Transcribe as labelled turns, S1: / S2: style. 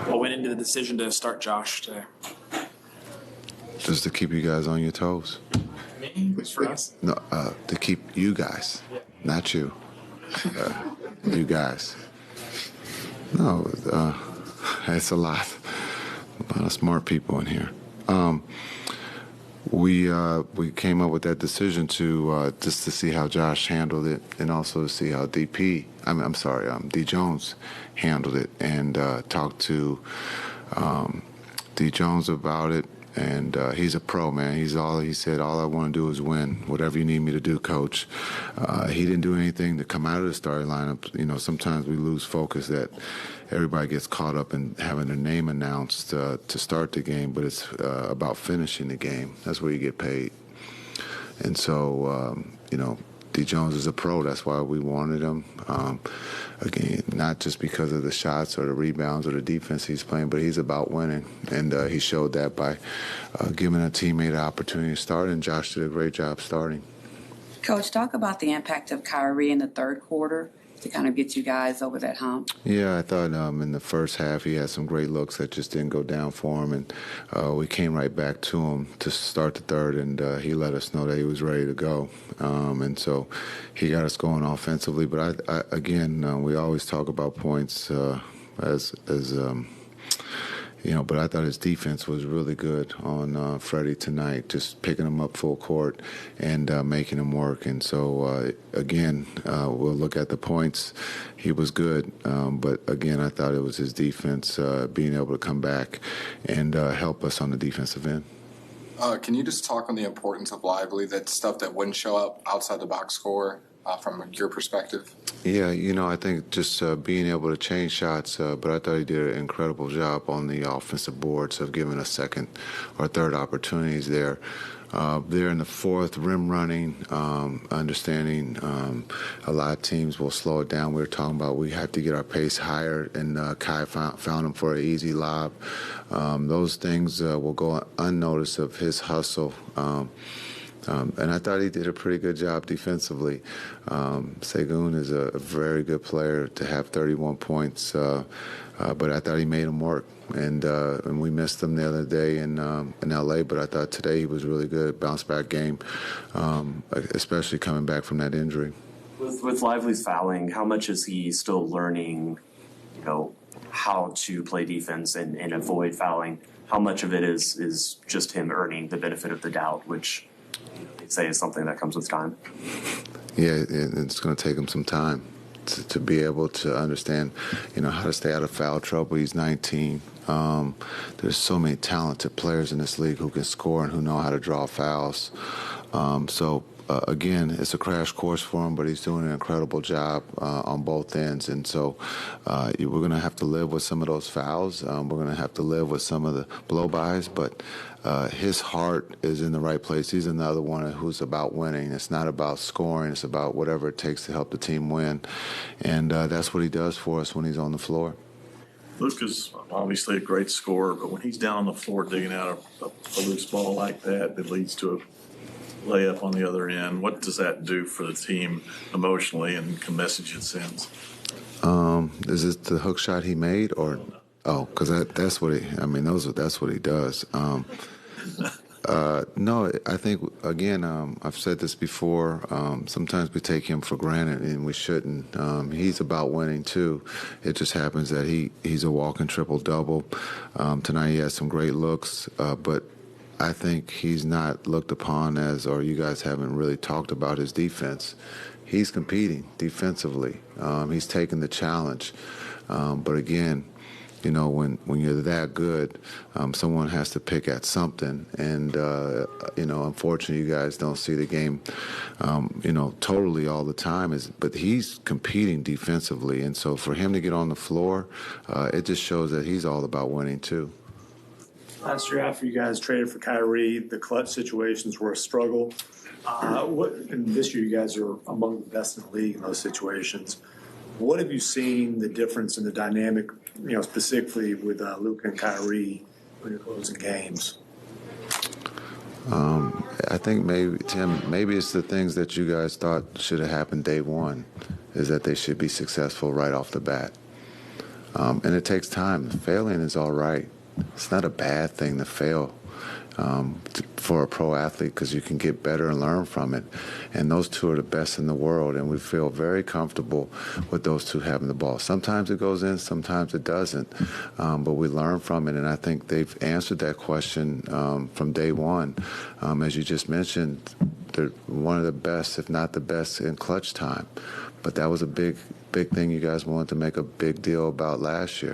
S1: What went into the decision to start Josh today?
S2: Just to keep you guys on your toes.
S1: Me? For us?
S2: No, to keep you guys, not you. You guys. No, it's a lot of smart people in here. We came up with that decision to just to see how Josh handled it, and also to see how D Jones handled it, and talked to D Jones about it. And he's a pro, man. He said, all I want to do is win. Whatever you need me to do, coach. He didn't do anything to come out of the starting lineup. You know, sometimes we lose focus that everybody gets caught up in having their name announced to start the game, but it's about finishing the game. That's where you get paid. And so, you know, D. Jones is a pro. That's why we wanted him. Again, not just because of the shots or the rebounds or the defense he's playing, but he's about winning. And he showed that by giving a teammate an opportunity to start, and Josh did a great job starting.
S3: Coach, talk about the impact of Kyrie in the third quarter to kind of get you guys over that hump.
S2: Yeah, I thought in the first half he had some great looks that just didn't go down for him, and we came right back to him to start the third, and he let us know that he was ready to go. And so he got us going offensively. But again, we always talk about points as you know, but I thought his defense was really good on Freddie tonight, just picking him up full court and making him work. And so, again, we'll look at the points. He was good. But, again, I thought it was his defense being able to come back and help us on the defensive end.
S4: Can you just talk on the importance of Lively, that stuff that wouldn't show up outside the box score from your perspective?
S2: Yeah, you know, I think just being able to change shots, but I thought he did an incredible job on the offensive boards of giving us second or third opportunities there. There in the fourth, rim running, understanding a lot of teams will slow it down. We were talking about we have to get our pace higher, and Kai found him for an easay lob. Those things will go unnoticed of his hustle. And I thought he did a pretty good job defensively. Segun is a very good player to have 31 points, but I thought he made him work. And we missed him the other day in L.A., but I thought today he was really good, bounce back game, especially coming back from that injury.
S5: With Lively's fouling, how much is he still learning, you know, how to play defense and avoid fouling? How much of it is just him earning the benefit of the doubt, which they say is something that comes with time?
S2: Yeah, it's going to take him some time to be able to understand, you know, how to stay out of foul trouble. He's 19. There's so many talented players in this league who can score and who know how to draw fouls. Again, it's a crash course for him, but he's doing an incredible job on both ends. And so we're going to have to live with some of those fouls. We're going to have to live with some of the blow-bys, but his heart is in the right place. He's another one who's about winning. It's not about scoring. It's about whatever it takes to help the team win. And that's what he does for us when he's on the floor.
S6: Luke is obviously a great scorer, but when he's down on the floor digging out a loose ball like that leads to a layup on the other end, what does that do for the team emotionally and the message it sends?
S2: Is it the hook shot he made, or because that's what that's what he does. No, I think again, I've said this before. Sometimes we take him for granted, and we shouldn't. He's about winning too. It just happens that he's a walking triple double. Tonight he has some great looks, but I think he's not looked upon as, or you guys haven't really talked about his defense. He's competing defensively. He's taking the challenge. But again, you know, when you're that good, someone has to pick at something. And, you know, unfortunately, you guys don't see the game, you know, totally all the time. But he's competing defensively. And so for him to get on the floor, it just shows that he's all about winning too.
S7: Last year, after you guys traded for Kyrie, the clutch situations were a struggle. And this year, you guys are among the best in the league in those situations. What have you seen the difference in the dynamic, you know, specifically with Luka and Kyrie when you're closing games?
S2: I think maybe, Tim, maybe it's the things that you guys thought should have happened day one, is that they should be successful right off the bat. And it takes time. Failing is all right. It's not a bad thing to fail for a pro athlete, because you can get better and learn from it. And those two are the best in the world, and we feel very comfortable with those two having the ball. Sometimes it goes in, sometimes it doesn't, but we learn from it, and I think they've answered that question from day one. As you just mentioned, they're one of the best, if not the best, in clutch time. But that was a big thing you guys wanted to make a big deal about last year.